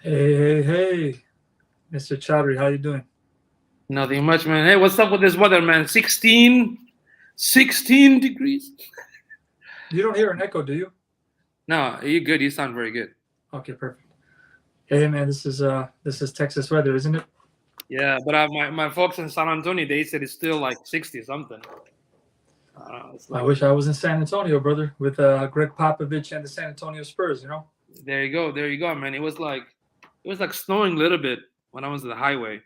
Hey, Mr. Chowdhury, how you doing? Nothing much, man. Hey, what's up with this weather, man? 16 degrees. You don't hear an echo, do you? No, you good. You sound very good. Okay, perfect. Hey, man, this is Texas weather, isn't it? Yeah, but my folks in San Antonio, they said it's still like 60 something. It's I like, wish I was in San Antonio, brother, with Greg Popovich and the San Antonio Spurs. there you go, man. It was like snowing a little bit when I was at the highway.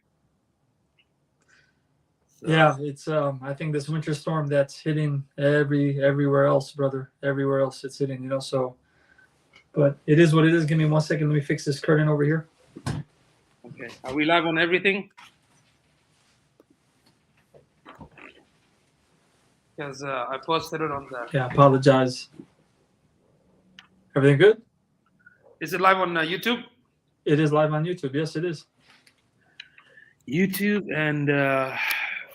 So Yeah, it's I think this winter storm that's hitting everywhere else, brother. Everywhere else it's hitting. So, but it is what it is. Give me 1 second. Let me fix this curtain over here. okay, are we live on everything? Because I posted it on the. Yeah, apologize. Everything good? Is it live on YouTube? It is live on YouTube. Yes, it is. YouTube and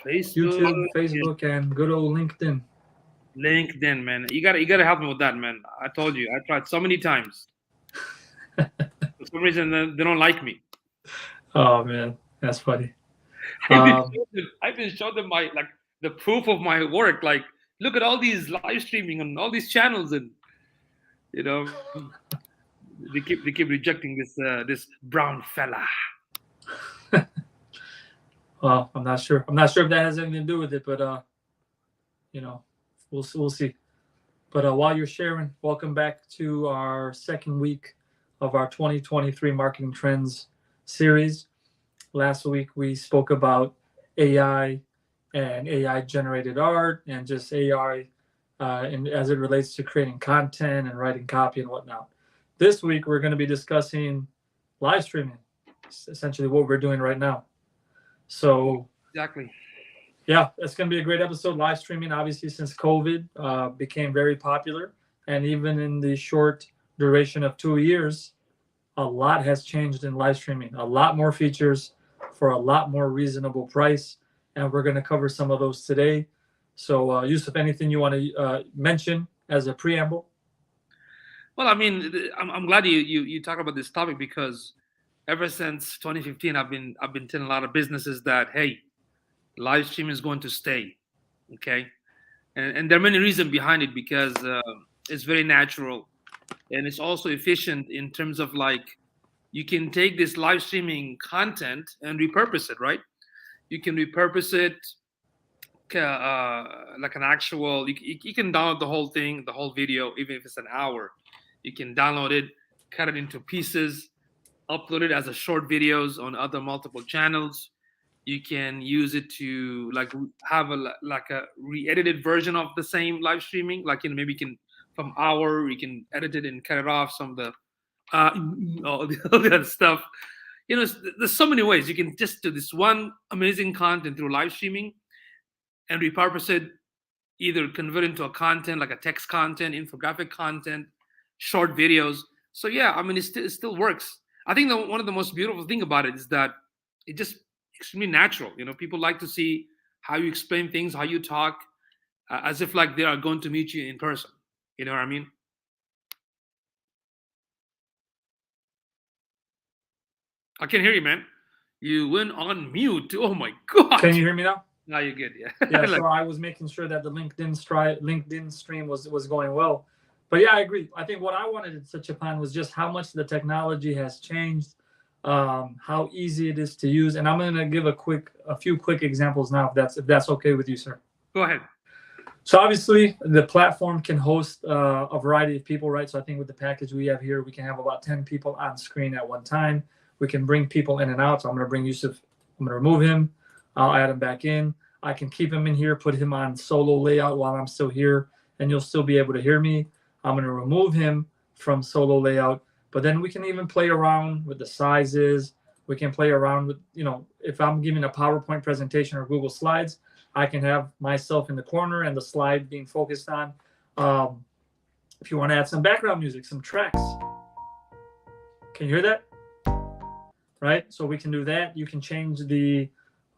Facebook. YouTube, Facebook, and good old LinkedIn. LinkedIn, man. You gotta help me with that, man. I told you, I tried so many times. For some reason, they don't like me. Oh man, that's funny. I've been Um, showing them, I've been showing them my like the proof of my work. Like, look at all these live streaming and all these channels, and you know, they keep rejecting this brown fella. well, I'm not sure. I'm not sure if that has anything to do with it, but you know, we'll see. But while you're sharing, welcome back to our second week of our 2023 marketing trends series. Last week we spoke about AI and AI generated art and just AI and as it relates to creating content and writing copy and whatnot. This week we're going to be discussing live streaming, essentially what we're doing right now. So Exactly. yeah, it's going to be a great episode. Live streaming, obviously, since COVID became very popular, and even in the short duration of 2 years, a lot has changed in live streaming. A lot more features for a lot more reasonable price, and we're going to cover some of those today. So, Yusuf, anything you want to mention as a preamble? Well, I mean, I'm glad you talk about this topic because ever since 2015, I've been telling a lot of businesses that hey, live stream is going to stay. Okay, and there are many reasons behind it because it's very natural and it's also efficient in terms of like you can take this live streaming content and repurpose it, right? You can repurpose it like an actual. You can download the whole thing, the whole video, even if it's an hour. You can download it, cut it into pieces, upload it as a short videos on other multiple channels. You can use it to like have a re-edited version of the same live streaming. Like maybe you can from hour you can edit it and cut it off some of the uh, all the other stuff. There's so many ways you can just do this one amazing content through live streaming and repurpose it, either convert into a content like a text content, infographic content, short videos. So yeah, I mean it still works. I think one of the most beautiful thing about it is that it just extremely natural. People like to see how you explain things, how you talk, as if like they are going to meet you in person. You know what I mean? I can hear you, man. You went on mute. Oh my Can god. you hear me now? Now you're good. Yeah. Yeah, Like, so I was making sure that the LinkedIn stream was going well. But yeah, I agree. I think what I wanted to touch upon was just how much the technology has changed, how easy it is to use, and I'm going to give a few quick examples now, if that's okay with you, sir. go ahead. So obviously, the platform can host a variety of people, right? So I think with the package we have here, we can have about 10 people on screen at one time. We can bring people in and out. So I'm going to bring Yusuf. I'm going to remove him. I'll add him back in. I can keep him in here, put him on solo layout while I'm still here, and you'll still be able to hear me. I'm going to remove him from solo layout. But then we can even play around with the sizes. We can play around with, if I'm giving a PowerPoint presentation or Google Slides, I can have myself in the corner and the slide being focused on. Um, if you want to add some background music, some tracks, can you hear that? Right? So we can do that. You can change the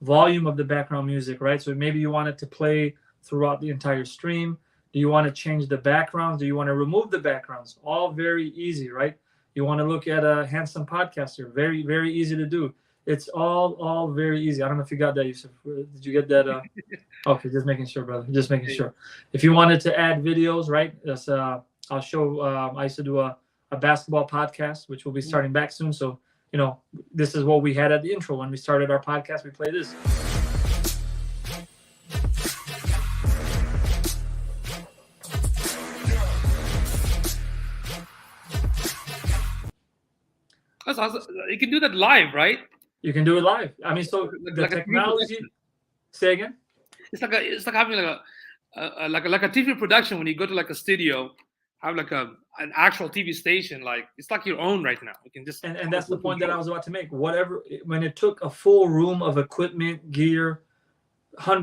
volume of the background music, right? So maybe you want it to play throughout the entire stream. Do you want to change the backgrounds? Do you want to remove the backgrounds? All very easy, right? You want to look at a handsome podcaster, very, very easy to do. It's all very easy. I don't know if you got that, Yusuf. Did you get that? Okay, just making sure, brother. Just making sure. If you wanted to add videos, right? That's I'll show. I used to do a basketball podcast, which will be starting back soon. So this is what we had at the intro when we started our podcast. We play this. That's awesome. You can do that live, right? You can do it live. I mean, so the technology. Say again. It's like having like a TV production when you go to like a studio, have like an actual TV station. Like it's like your own right now. You can just and that's the point that I was about to make. Whatever, when it took a full room of equipment, gear,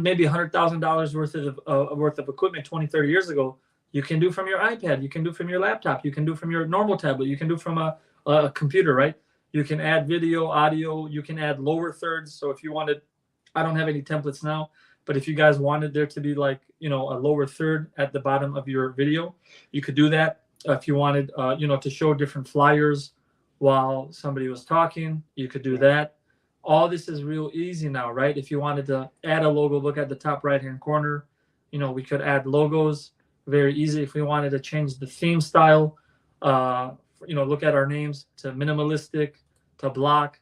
maybe $100,000 worth of equipment 20, 30 years ago, you can do from your iPad, you can do from your laptop, you can do from your normal tablet, you can do from a computer, right? You can add video, audio, you can add lower thirds. So if you wanted, I don't have any templates now, but if you guys wanted there to be like, a lower third at the bottom of your video, you could do that. If you wanted, to show different flyers while somebody was talking, you could do that. All this is real easy now, right? If you wanted to add a logo, look at the top right-hand corner. We could add logos very easy. If we wanted to change the theme style, look at our names to minimalistic, to block,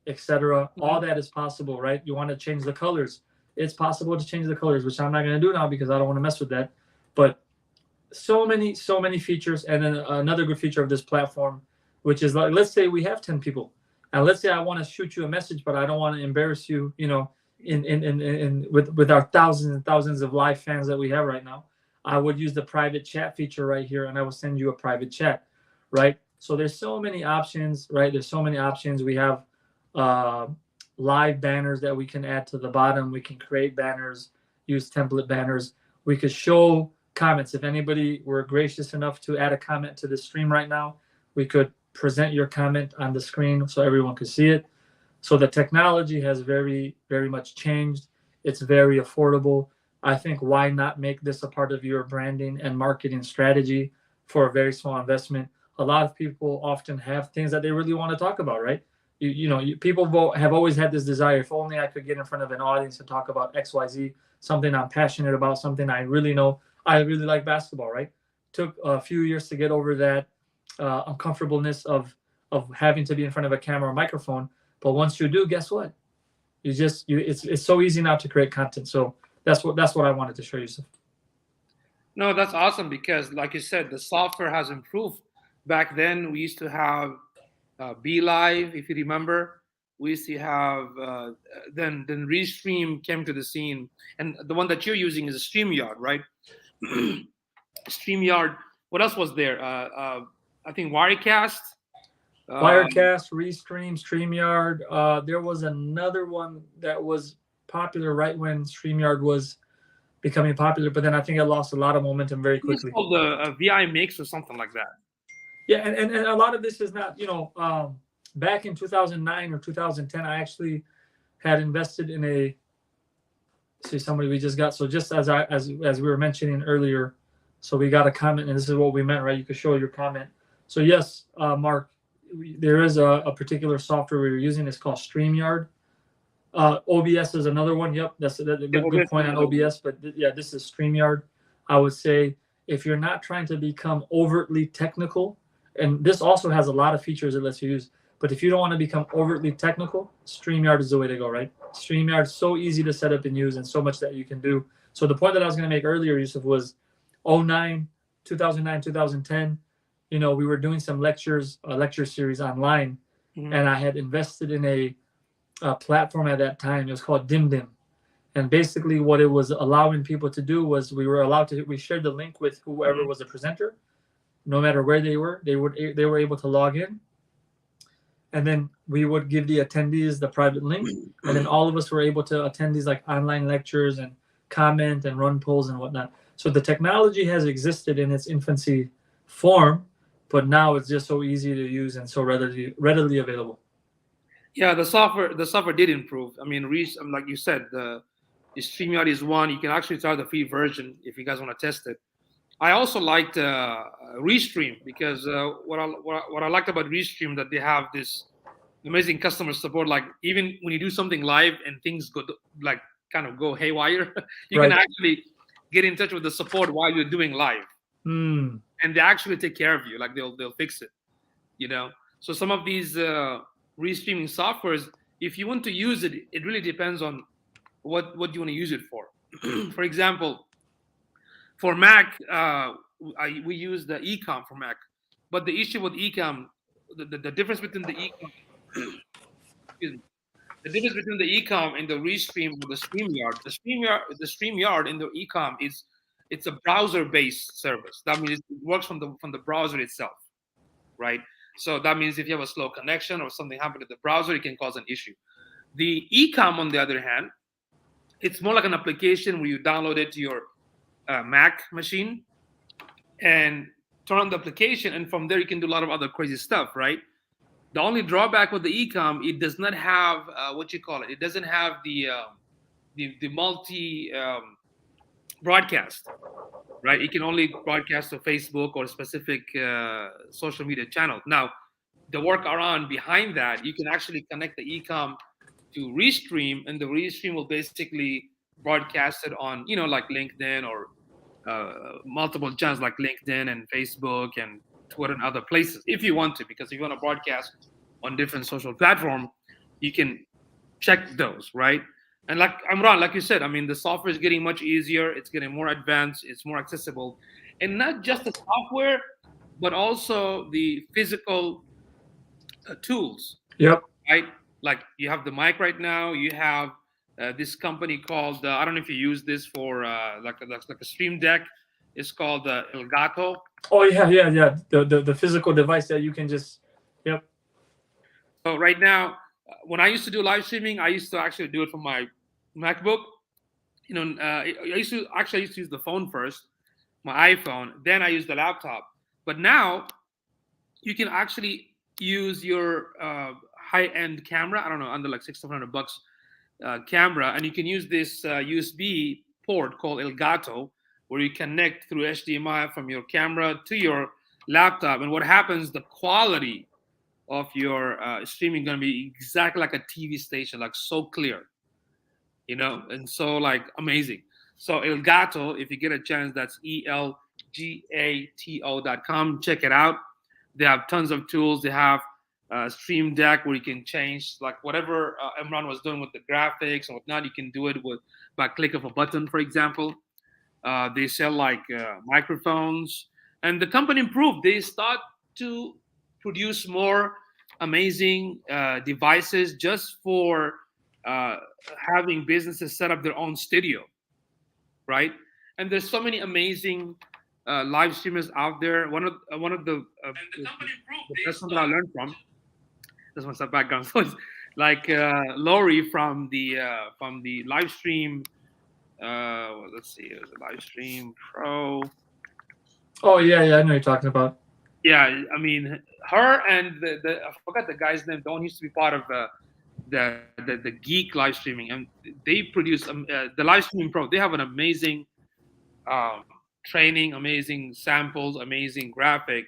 etc. All that is possible, right? You want to change the colors. It's possible to change the colors, which I'm not going to do now because I don't want to mess with that. But so many features. And then another good feature of this platform, which is like, let's say we have 10 people. And let's say I want to shoot you a message, but I don't want to embarrass you, with our thousands and thousands of live fans that we have right now. I would use the private chat feature right here, and I will send you a private chat, right? So there's so many options, right? There's so many options. We have live banners that we can add to the bottom. We can create banners, use template banners. We could show comments. If anybody were gracious enough to add a comment to the stream right now, we could present your comment on the screen so everyone could see it. So the technology has very, very much changed. It's very affordable. I think why not make this a part of your branding and marketing strategy for a very small investment? A lot of people often have things that they really want to talk about, right? People have always had this desire. If only I could get in front of an audience and talk about XYZ, something I'm passionate about, something I really know. I really like basketball, right? Took a few years to get over that uncomfortableness of having to be in front of a camera or microphone. But once you do, guess what? It's so easy now to create content. So that's what I wanted to show you. No, that's awesome because, like you said, the software has improved. Back then, we used to have Be Live, if you remember. We used to have then Restream came to the scene, and the one that you're using is a StreamYard, right? StreamYard. What else was there? I think Wirecast. Wirecast, Restream, StreamYard. There was another one that was popular right when StreamYard was becoming popular, but then I think it lost a lot of momentum very quickly. It's called the VI Mix or something like that. Yeah, and a lot of this is not, back in 2009 or 2010, I actually had invested in somebody we just got. So just as we were mentioning earlier, so we got a comment, and this is what we meant, right? You could show your comment. So yes, Mark, there is a particular software we were using. It's called StreamYard. OBS is another one. Yep, that's a good point on OBS. But yeah, this is StreamYard. I would say if you're not trying to become overtly technical, and this also has a lot of features it lets you use, but if you don't want to become overtly technical, StreamYard is the way to go, right? StreamYard is so easy to set up and use, and so much that you can do. So the point that I was going to make earlier, Yusuf, was 2009, 2010. We were doing some lecture series online, and I had invested in a platform at that time. It was called DimDim. And basically what it was allowing people to do was we shared the link with whoever was a presenter, no matter where they were able to log in. And then we would give the attendees the private link. And then all of us were able to attend these like online lectures and comment and run polls and whatnot. So the technology has existed in its infancy form, but now it's just so easy to use and so readily available. Yeah, the software did improve. I mean, like you said, the StreamYard is one. You can actually try the free version if you guys want to test it. I also liked Restream because what I liked about Restream that they have this amazing customer support. Like even when you do something live and things go like kind of go haywire, you can Right. actually get in touch with the support while you're doing live, Mm. and they actually take care of you. Like they'll fix it. So some of these restreaming softwares, if you want to use it, it really depends on what you want to use it for. For example, for Mac, we use the ecom for Mac, but the issue with ecom, the difference between the ecom, excuse me, the difference between the ecom and the restream or the StreamYard, the StreamYard in the ecom is it's a browser-based service. That means it works from the browser itself, right? So that means if you have a slow connection or something happened to the browser, it can cause an issue. The ecom, on the other hand, it's more like an application where you download it to your Mac machine and turn on the application, and from there you can do a lot of other crazy stuff, right? The only drawback with the ecom, it does not have what you call it. It doesn't have the multi broadcast, right? It can only broadcast to Facebook or specific social media channel. Now, the workaround behind that, you can actually connect the ecom to Restream, and the Restream will basically broadcast it on, like LinkedIn or multiple channels like LinkedIn and Facebook and Twitter and other places, if you want to, because if you want to broadcast on different social platform, you can check those, right? And like Imran, like you said, I mean, the software is getting much easier. It's getting more advanced. It's more accessible, and not just the software, but also the physical tools. Yep. Right? Like you have the mic right now. You have this company called I don't know if you use this for like a Stream Deck. It's called Elgato. Oh yeah. The physical device that you can just. Yep. So right now, when I used to do live streaming, I used to actually do it from my MacBook. I used to use the phone first, my iPhone. Then I use the laptop. But now you can actually use your high-end camera. I don't know, under like $600 camera, and you can use this USB port called Elgato, where you connect through HDMI from your camera to your laptop. And what happens? The quality of your streaming going to be exactly like a TV station, like so clear, and so like amazing. So Elgato, if you get a chance, that's ELGATO.com. Check it out. They have tons of tools. They have Stream Deck where you can change like whatever Imran was doing with the graphics and whatnot. You can do it by click of a button, for example. They sell like microphones, and the company improved. They start to produce more amazing devices just for having businesses set up their own studio, right? And there's so many amazing live streamers out there. One of the best one that I learned from. This one's a background voice, like Lori from the live stream. Let's see, it was a live stream pro. Oh yeah, I know what you're talking about. Yeah, I mean, her and the I forgot the guy's name. The one used to be part of the geek live streaming, and they produce the live streaming pro. They have an amazing training, amazing samples, amazing graphic,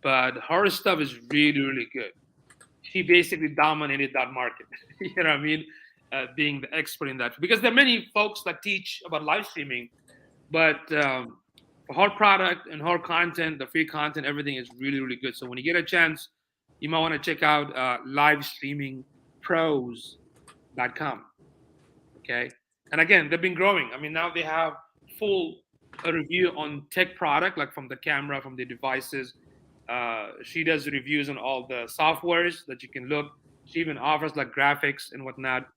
but her stuff is really good. She basically dominated that market. You know what I mean? Being the expert in that, because there are many folks that teach about live streaming, but for her product and her content, the free content, everything is really good. So when you get a chance, you might want to check out livestreamingpros.com. Okay, and again, they've been growing. I mean, now they have full review on tech product, like from the camera, from the devices. She does reviews on all the softwares that you can look. She even offers like graphics and whatnot.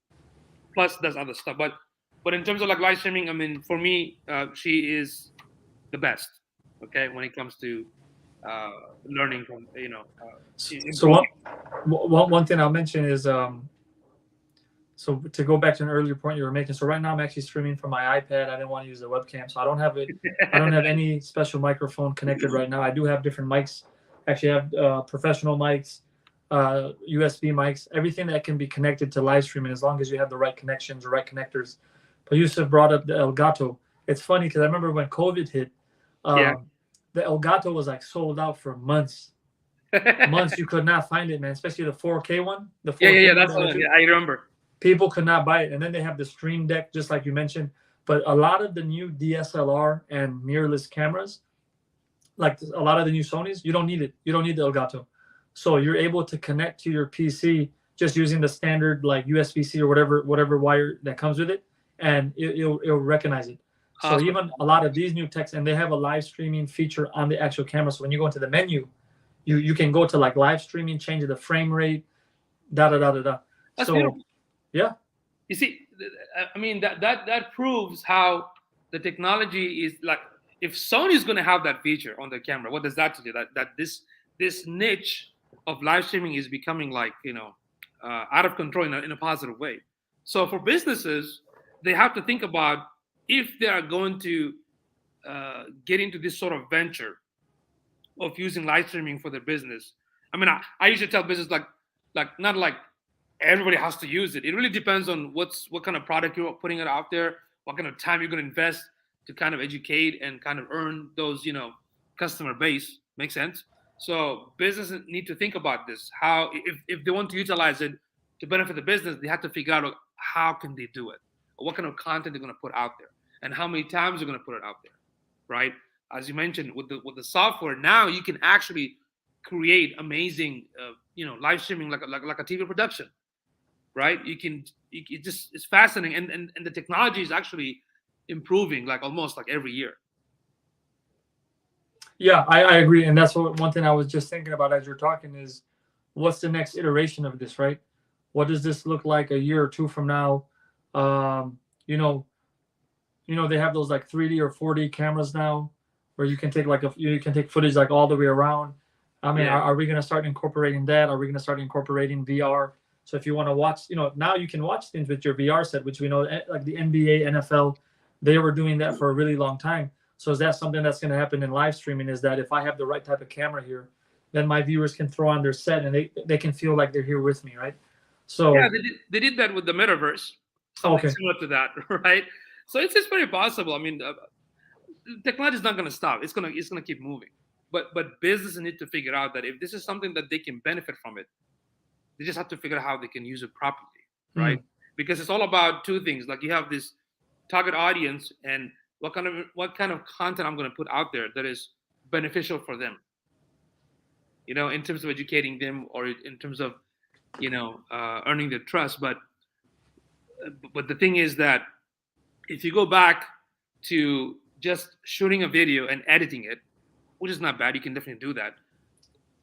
Plus, does other stuff. But in terms of like live streaming, I mean, for me, she is the best. Okay, when it comes to learning from So one thing I'll mention is so to go back to an earlier point you were making. So right now I'm actually streaming from my iPad. I didn't want to use the webcam, so I don't have it. I don't have any special microphone connected right now. I do have different mics. Actually, I have professional mics, USB mics, everything that can be connected to live streaming as long as you have the right connections, the right connectors. But Yusuf brought up the Elgato. It's funny because I remember when COVID hit, Yeah. The Elgato was like sold out for months. Months you could not find it, man. Especially the 4K one. The 4K one That's that what, yeah, I remember. people could not buy it. And then they have the Stream Deck, just like you mentioned. But a lot of the new DSLR and mirrorless cameras, like a lot of the new Sonys, you don't need it. You don't need the Elgato. So you're able to connect to your PC just using the standard like USB-C or whatever wire that comes with it, and it'll recognize it. So Awesome. even a lot of these new techs, and they have a live streaming feature on the actual camera. So when you go into the menu, you can go to like live streaming, change the frame rate, da da da da da. That's So beautiful. yeah, You see, I mean that proves how the technology is like. If Sony's going to have that feature on the camera, what does that tell you? That this niche of live streaming is becoming like out of control in a positive way. So for businesses, they have to think about if they are going to get into this sort of venture of using live streaming for their business. I mean, I usually tell business like not like everybody has to use it. It really depends on what kind of product you're putting it out there, what kind of time you're going to invest to kind of educate and kind of earn those customer base. Makes sense. So businesses need to think about this. How if they want to utilize it to benefit the business, they have to figure out how can they do it, or what kind of content they're going to put out there, and how many times they're going to put it out there, right? As you mentioned, with the software, now you can actually create amazing, live streaming like a TV production, right? It's fascinating, and the technology is actually improving like almost like every year. Yeah, I agree, and that's one thing I was just thinking about as you're talking is, what's the next iteration of this, right? What does this look like a year or two from now? You know, they have those like 3D or 4D cameras now, where you can take you can take footage like all the way around. I mean, Yeah. are we going to start incorporating that? Are we going to start incorporating VR? So if you want to watch, now you can watch things with your VR set, which we know like the NBA, NFL, they were doing that for a really long time. So is that something that's going to happen in live streaming? Is that if I have the right type of camera here, then my viewers can throw on their set and they can feel like they're here with me, right? So Yeah, they did that with the metaverse, something okay, similar to that, right? So it's very possible. I mean, technology is not going to stop. It's gonna keep moving. But businesses need to figure out that if this is something that they can benefit from it, they just have to figure out how they can use it properly, right? Because it's all about two things. Like you have this target audience and what kind of content I'm going to put out there that is beneficial for them. In terms of educating them or in terms of earning their trust. But the thing is that if you go back to just shooting a video and editing it, which is not bad, you can definitely do that.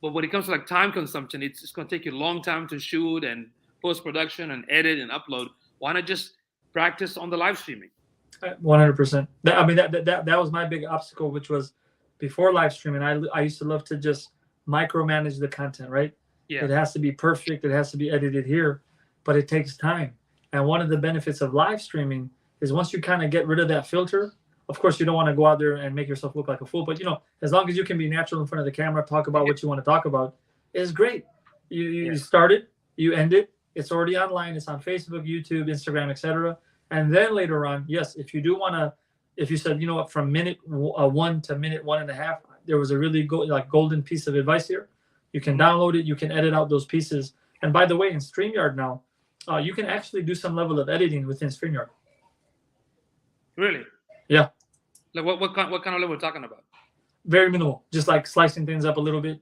But when it comes to like time consumption, it's going to take you a long time to shoot and post production and edit and upload. Why not just practice on the live streaming? 100%. That was my big obstacle, which was before live streaming. I used to love to just micromanage the content, right? Yeah. It has to be perfect. It has to be edited here, but it takes time. And one of the benefits of live streaming is once you kind of get rid of that filter. Of course, you don't want to go out there and make yourself look like a fool, but as long as you can be natural in front of the camera, talk about what you want to talk about, is great. You start it, you end it. It's already online. It's on Facebook, YouTube, Instagram, etc. And then later on, yes, if you do want to, if you said, from minute 1 to minute 1.5, there was a really golden piece of advice here. You can download it. You can edit out those pieces. And by the way, in StreamYard now, you can actually do some level of editing within StreamYard. Really? Yeah. Like what kind of level we're talking about? Very minimal, just like slicing things up a little bit.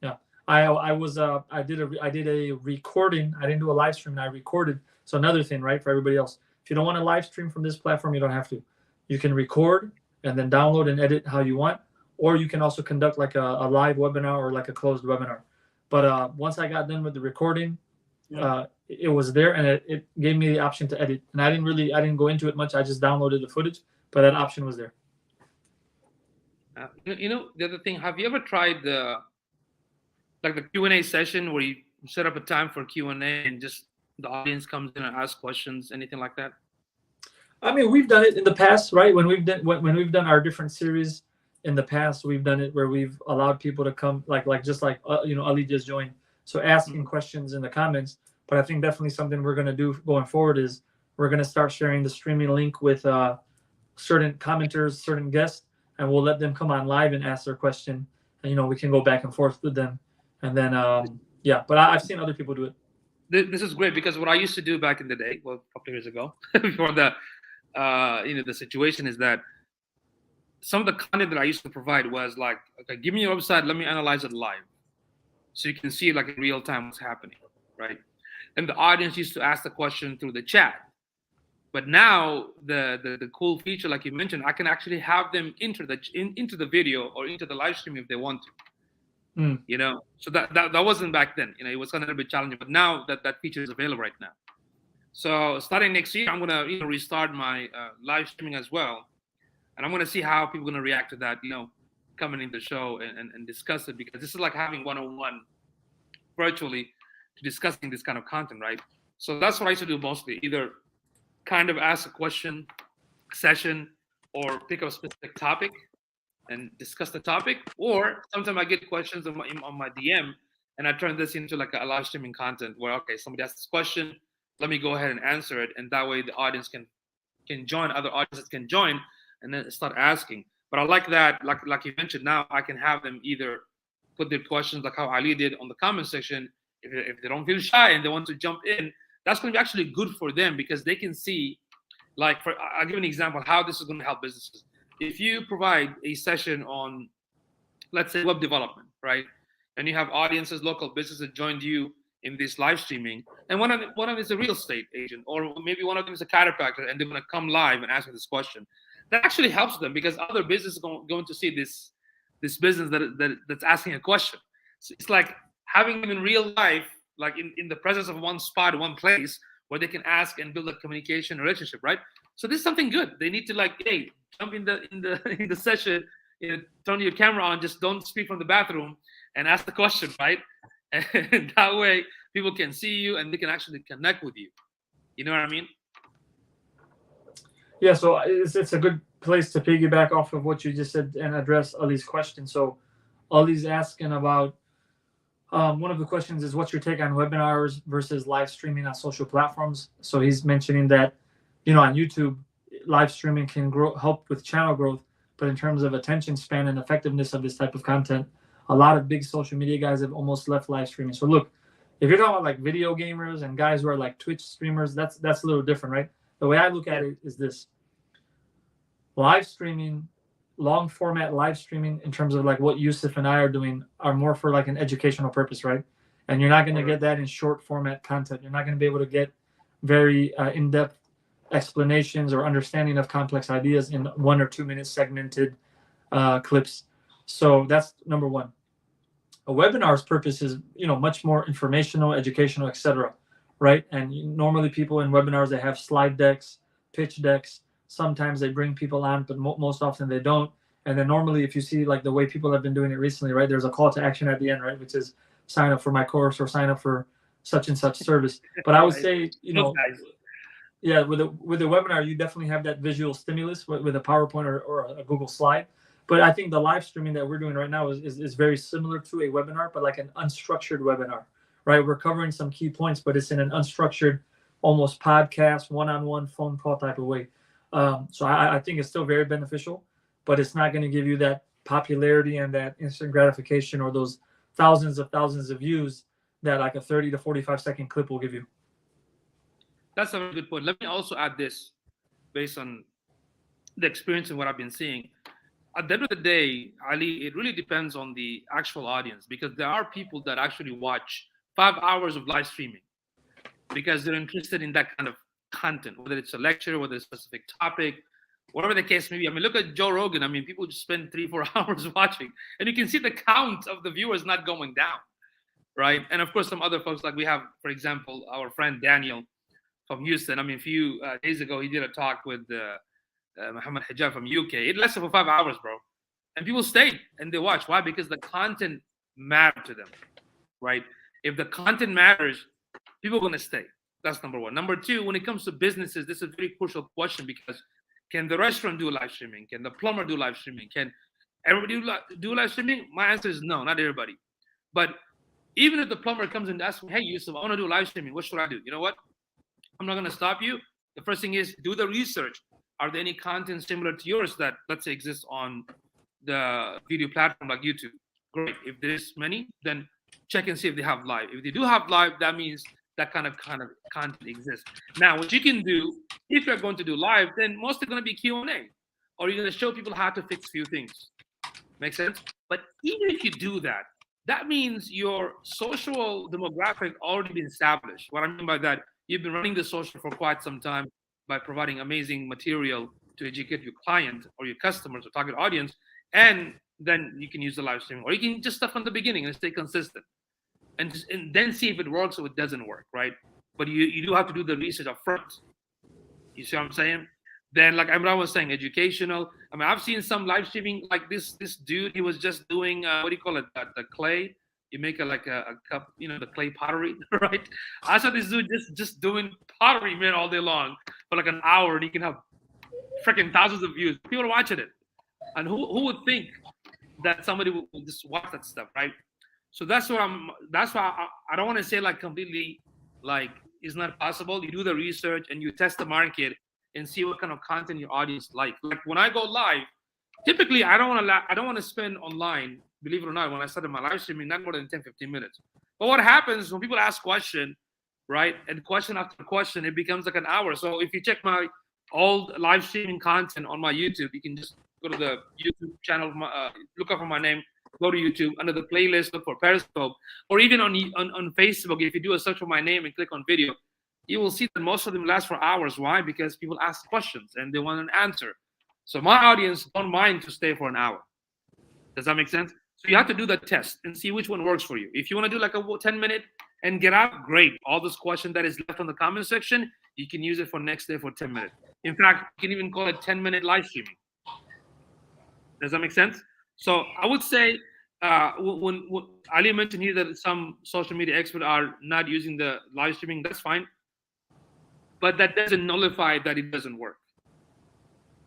Yeah, I did a recording. I didn't do a live stream. I recorded. So another thing, right, for everybody else, if you don't want to live stream from this platform, you don't have to. You can record and then download and edit how you want, or you can also conduct like a live webinar or like a closed webinar. But once I got done with the recording, it was there and it gave me the option to edit. And I didn't go into it much. I just downloaded the footage, but that option was there. The other thing, have you ever tried the Q&A session where you set up a time for Q&A and just the audience comes in and asks questions, anything like that? I mean, we've done it in the past, right? When we've done our different series in the past, we've done it where we've allowed people to come, Ali just joined, so asking questions in the comments. But I think definitely something we're going to do going forward is we're going to start sharing the streaming link with certain commenters, certain guests, and we'll let them come on live and ask their question, and we can go back and forth with them, and then yeah. But I've seen other people do it. This is great because what I used to do back in the day, well, a couple of years ago, before the the situation is that some of the content that I used to provide was like, okay, give me your website, let me analyze it live, so you can see like in real time what's happening, right? And the audience used to ask the question through the chat. But now the cool feature, like you mentioned, I can actually have them enter into the video or into the live stream if they want to. So that wasn't back then. It was kind of a bit challenging, but now that feature is available right now. So starting next year, I'm gonna restart my live streaming as well, and I'm gonna see how people are gonna react to that. Coming into the show and discuss it, because this is like having one-on-one virtually to discussing this kind of content, right? So that's what I used to do mostly, either kind of ask a question session or pick up a specific topic and discuss the topic, or sometimes I get questions on my DM and I turn this into like a live streaming content where, okay, somebody asks this question, let me go ahead and answer it, and that way the audience can join, other audiences can join, and then start asking. But I like that, like you mentioned, now I can have them either put their questions like how Ali did on the comment section. If they don't feel shy and they want to jump in, that's going to be actually good for them, because they can see, like, I'll give you an example how this is going to help businesses. If you provide a session on, let's say, web development, right? And you have audiences, local businesses joined you in this live streaming, and one of them is a real estate agent, or maybe one of them is a chiropractor, and they're going to come live and ask this question. That actually helps them, because other businesses are going to see this business that's asking a question. So it's like having them in real life, like in the presence of one spot, one place where they can ask and build a communication relationship, right? So this is something good. They need to, like, hey, jump in the session, turn your camera on, just don't speak from the bathroom and ask the question, right? And that way people can see you and they can actually connect with you. You know what I mean? Yeah, so it's a good place to piggyback off of what you just said and address Ali's question. So Ali's asking about one of the questions is, what's your take on webinars versus live streaming on social platforms? So he's mentioning that, on YouTube, live streaming can help with channel growth, but in terms of attention span and effectiveness of this type of content, a lot of big social media guys have almost left live streaming. So look, if you're talking about like video gamers and guys who are like Twitch streamers, that's a little different, right? The way I look at it is this: live streaming, long format live streaming, in terms of like what Yusuf and I are doing, are more for like an educational purpose, right? And you're not going to get that in short format content. You're not going to be able to get very in-depth explanations or understanding of complex ideas in 1 or 2 minute segmented clips. So that's number one. A webinar's purpose is, much more informational, educational, etc., right? And normally people in webinars, they have slide decks, pitch decks. Sometimes they bring people on, but most often they don't. And then normally, if you see like the way people have been doing it recently, right, there's a call to action at the end, right, which is sign up for my course or sign up for such and such service. But I would say, yeah, with a webinar, you definitely have that visual stimulus with a PowerPoint or a Google slide. But I think the live streaming that we're doing right now is very similar to a webinar, but like an unstructured webinar, right? We're covering some key points, but it's in an unstructured, almost podcast, one-on-one phone call type of way. So I think it's still very beneficial, but it's not going to give you that popularity and that instant gratification or those thousands of views that like a 30 to 45 second clip will give you. That's a very good point. Let me also add this, based on the experience and what I've been seeing. At the end of the day, Ali, it really depends on the actual audience, because there are people that actually watch 5 hours of live streaming because they're interested in that kind of content, whether it's a lecture, whether it's a specific topic, whatever the case may be. I mean, look at Joe Rogan. I mean, people just spend 3-4 hours watching, and you can see the count of the viewers not going down, right? And of course, some other folks, like we have, for example, our friend Daniel from Houston. I mean, a few days ago, he did a talk with Muhammad Hijab from UK. It lasted for 5 hours, bro. And people stayed and they watched. Why? Because the content mattered to them, right? If the content matters, people are going to stay. That's number one. Number two, when it comes to businesses, this is a very crucial question, because can the restaurant do live streaming? Can the plumber do live streaming? Can everybody do live streaming? My answer is no, not everybody. But even if the plumber comes and asks me, hey, Yusuf, I want to do live streaming. What should I do? You know what? I'm not going to stop you. The first thing is do the research. Are there any content similar to yours that, let's say, exists on the video platform like YouTube. Great. If there's many, then check and see if they have live. If they do have live, that means that kind of content exists. Now, what you can do if you're going to do live, then mostly going to be Q&A, or you're going to show people how to fix few things. Make sense? But even if you do that, that means your social demographic already been established. What I mean by that, you've been running the social for quite some time by providing amazing material to educate your client or your customers or target audience, and then you can use the live streaming, or you can just start from the beginning and stay consistent, and then see if it works or it doesn't work, right? But you do have to do the research up front. You see what I'm saying? Then, like Imran was saying, educational. I mean, I've seen some live streaming like this dude. He was just doing what do you call it? The clay. You make a cup, the clay pottery, right? I saw this dude just doing pottery, man, all day long for like an hour, and he can have freaking thousands of views. People are watching it, and who would think that somebody would just watch that stuff, right? So that's why I don't want to say like completely like it's not possible. You do the research and you test the market and see what kind of content your audience like. Like when I go live, typically I don't want to spend online, believe it or not, when I started my live streaming, not more than 10-15 minutes. But what happens when people ask question, right, and question after question, it becomes like an hour. So if you check my old live streaming content on my YouTube, you can just go to the YouTube channel, look up for my name, go to YouTube, under the playlist, look for Periscope, or even on Facebook. If you do a search for my name and click on video, you will see that most of them last for hours. Why? Because people ask questions and they want an answer. So my audience don't mind to stay for an hour. Does that make sense? So you have to do the test and see which one works for you. If you want to do like a 10-minute and get out, great. All this question that is left on the comment section, you can use it for next day for 10 minutes. In fact, you can even call it 10-minute live streaming. Does that make sense? So I would say when Ali mentioned here that some social media experts are not using the live streaming, that's fine. But that doesn't nullify that it doesn't work.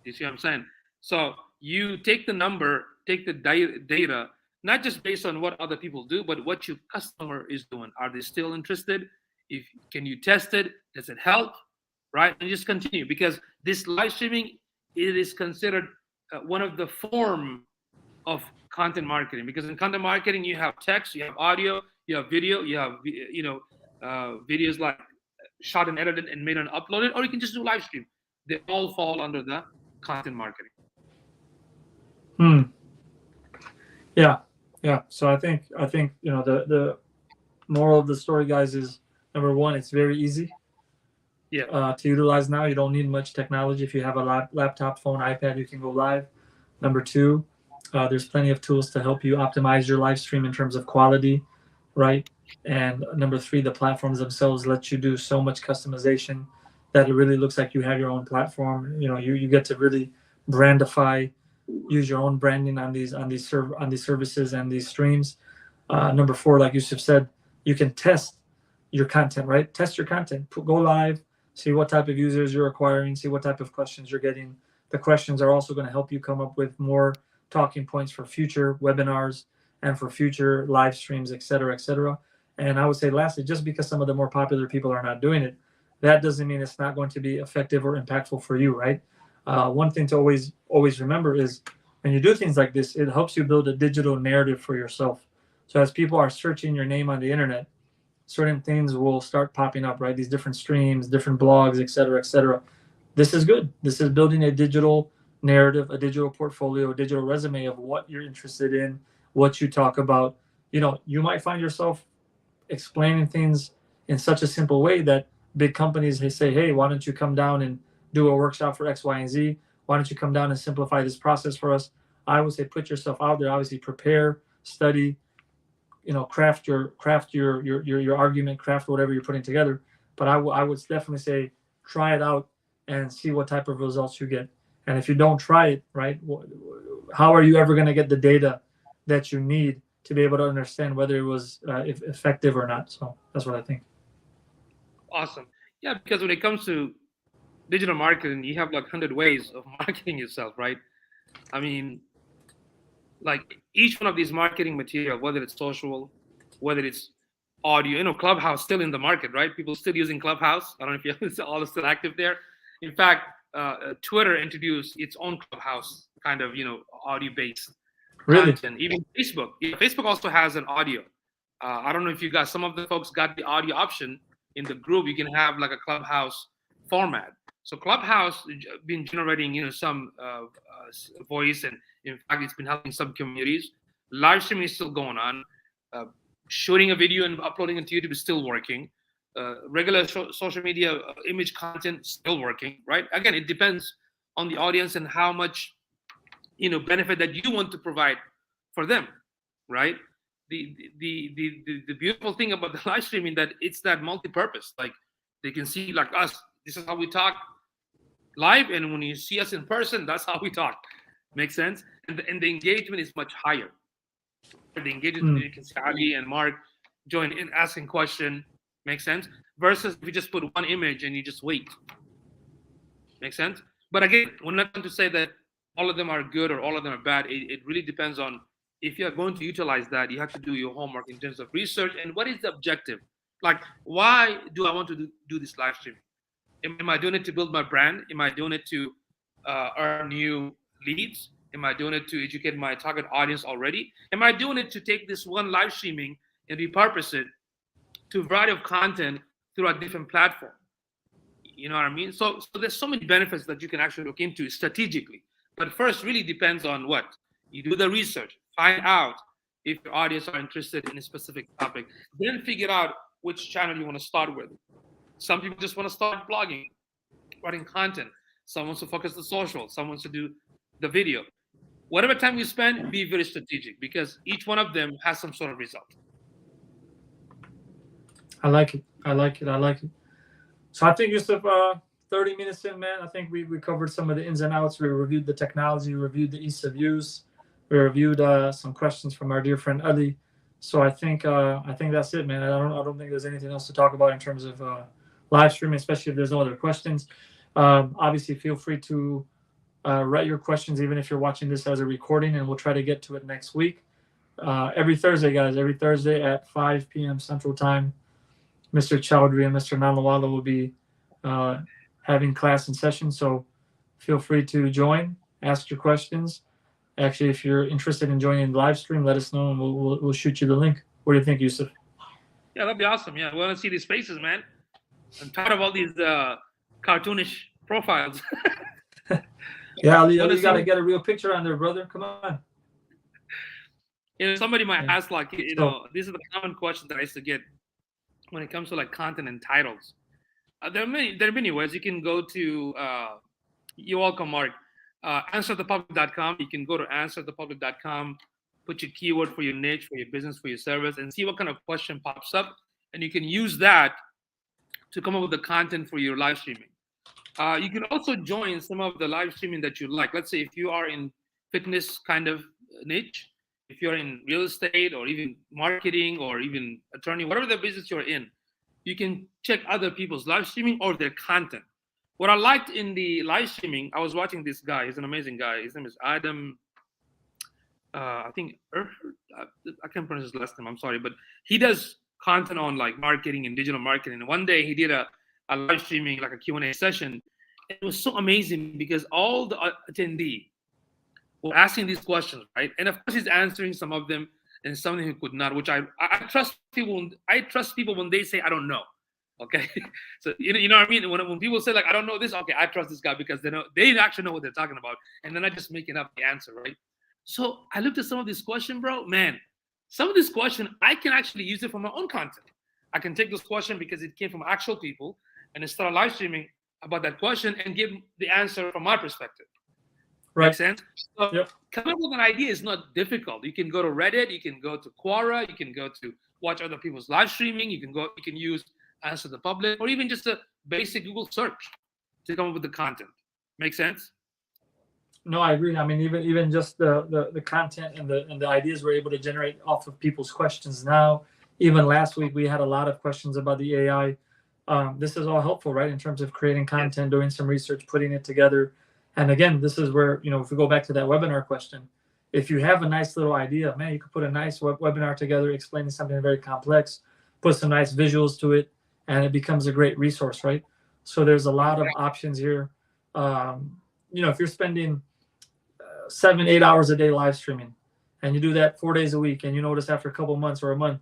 You see what I'm saying? So you take the number, take the data, not just based on what other people do, but what your customer is doing. Are they still interested? Can you test it? Does it help? Right? And just continue, because this live streaming, it is considered one of the form of content marketing, because in content marketing you have text, you have audio, you have video, you have videos like shot and edited and made and uploaded, or you can just do live stream. They all fall under the content marketing. Yeah. So I think the moral of the story, guys, is number one, it's very easy to utilize now. You don't need much technology. If you have a laptop, phone, iPad, you can go live. Number two, there's plenty of tools to help you optimize your live stream in terms of quality, right? And number three, the platforms themselves let you do so much customization that it really looks like you have your own platform. You get to really brandify, use your own branding on these services and these streams. Number four, like Yusuf said, you can test your content, right? Test your content, go live, see what type of users you're acquiring, see what type of questions you're getting. The questions are also going to help you come up with more talking points for future webinars and for future live streams, et cetera, et cetera. And I would say lastly, just because some of the more popular people are not doing it, that doesn't mean it's not going to be effective or impactful for you, right? One thing to always remember is when you do things like this, it helps you build a digital narrative for yourself. So as people are searching your name on the internet, certain things will start popping up, right? These different streams, different blogs, et cetera, et cetera. This is good. This is building a digital narrative, a digital portfolio, a digital resume of what you're interested in, what you talk about. You might find yourself explaining things in such a simple way that big companies, they say, hey, why don't you come down and do a workshop for X, Y, and Z? Why don't you come down and simplify this process for us? I would say put yourself out there. Obviously, prepare, study, craft your argument, craft whatever you're putting together. But I would definitely say try it out and see what type of results you get. And if you don't try it, right, how are you ever going to get the data that you need to be able to understand whether it was effective or not? So that's what I think. Awesome. Yeah, because when it comes to digital marketing, you have like 100 ways of marketing yourself, right? I mean, like each one of these marketing material, whether it's social, whether it's audio, Clubhouse still in the market, right? People still using Clubhouse. I don't know if you're all still active there. In fact, Twitter introduced its own Clubhouse kind of, audio based Really? content. Even Facebook. Yeah, Facebook also has an audio. I don't know if you got some of the folks got the audio option in the group. You can have like a Clubhouse format. So Clubhouse been generating some voice, and in fact, it's been helping some communities. Live streaming is still going on. Shooting a video and uploading it to YouTube is still working. Regular social media image content still working, right? Again, it depends on the audience and how much benefit that you want to provide for them, right? The beautiful thing about the live streaming that it's that multi-purpose. Like they can see like us. This is how we talk live, and when you see us in person, that's how we talk. Makes sense? And the engagement is much higher. The engagement, you can see Ali and Mark join in asking question. Makes sense? Versus if you just put one image and you just wait. Makes sense? But again, we're not going to say that all of them are good or all of them are bad. It really depends on if you're going to utilize that. You have to do your homework in terms of research and what is the objective. Like, why do I want to do this live stream? Am I doing it to build my brand? Am I doing it to earn new leads? Am I doing it to educate my target audience already? Am I doing it to take this one live streaming and repurpose it to a variety of content through a different platform? You know what I mean? So there's so many benefits that you can actually look into strategically. But first, really depends on what you do the research, find out if your audience are interested in a specific topic, then figure out which channel you want to start with. Some people just want to start blogging, writing content. Some wants to focus the social. Some wants to do the video. Whatever time you spend, be very strategic because each one of them has some sort of result. I like it. I like it. So I think Yusuf, 30 minutes in, man, I think we covered some of the ins and outs. We reviewed the technology, we reviewed the ease of use, we reviewed some questions from our dear friend Ali. So I think that's it, man. I don't think there's anything else to talk about in terms of live streaming, especially if there's no other questions. Obviously, feel free to write your questions, even if you're watching this as a recording, and we'll try to get to it next week. Every Thursday, guys, every Thursday at 5 p.m. Central Time, Mr. Chowdhury and Mr. Nanlawala will be having class and session. So feel free to join, ask your questions. Actually, if you're interested in joining the live stream, let us know and we'll shoot you the link. What do you think, Yusuf? Yeah, that'd be awesome. Yeah, we want to see these faces, man. I'm tired of all these cartoonish profiles. Yeah, Ali, you got to get a real picture on there, brother. Come on. Somebody might ask, like, these are the common questions that I used to get when it comes to like content and titles. There are many ways. You can go to you're welcome, Mark. Answerthepublic.com. You can go to answerthepublic.com, put your keyword for your niche, for your business, for your service, and see what kind of question pops up, and you can use that to come up with the content for your live streaming. You can also join some of the live streaming that you like. Let's say if you are in fitness kind of niche, if you're in real estate or even marketing or even attorney, whatever the business you're in, you can check other people's live streaming or their content. What I liked in the live streaming, I was watching this guy. He's an amazing guy. His name is Adam. I think I can't pronounce his last name. I'm sorry, but he does content on like marketing and digital marketing. And one day he did a live streaming, like a Q&A session. It was so amazing because all the attendees were asking these questions, right? And of course, he's answering some of them and some he could not. Which I trust people. I trust people when they say I don't know. Okay, so you know what I mean. When people say like I don't know this, okay, I trust this guy because they actually know what they're talking about, and they're not just making up the answer, right? So I looked at some of these questions, bro. Man, some of this question I can actually use it for my own content. I can take this question because it came from actual people and then start live streaming about that question and give the answer from my perspective. Right. Make sense? So Yep. Coming up with an idea is not difficult. You can go to Reddit, you can go to Quora, you can go to watch other people's live streaming, you can use Answer the Public, or even just a basic Google search to come up with the content. Make sense? No, I agree. I mean, even just the content and the ideas we're able to generate off of people's questions now. Even last week, we had a lot of questions about the AI. This is all helpful, right? In terms of creating content, doing some research, putting it together. And again, this is where, if we go back to that webinar question, if you have a nice little idea, man, you could put a nice webinar together explaining something very complex, put some nice visuals to it, and it becomes a great resource, right? So there's a lot of options here. If you're spending 7-8 hours a day live streaming, and you do that 4 days a week, and you notice after a couple months or a month,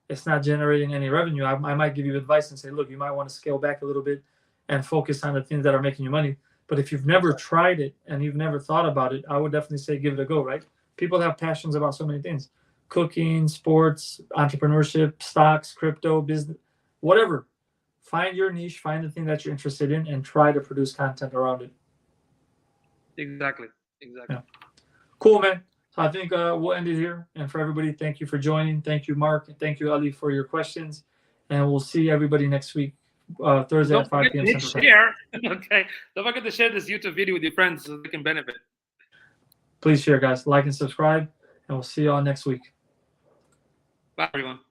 it's not generating any revenue, I might give you advice and say, look, you might want to scale back a little bit and focus on the things that are making you money. But if you've never tried it and you've never thought about it, I would definitely say give it a go, right? People have passions about so many things: cooking, sports, entrepreneurship, stocks, crypto, business, whatever. Find your niche, find the thing that you're interested in, and try to produce content around it. Exactly. Yeah. Cool, man. So I think we'll end it here. And for everybody, thank you for joining. Thank you, Mark. Thank you, Ali, for your questions. And we'll see everybody next week, Thursday at 5 p.m. Central Time. Share. Okay. Don't forget to share this YouTube video with your friends so they can benefit. Please share, guys. Like and subscribe. And we'll see you all next week. Bye, everyone.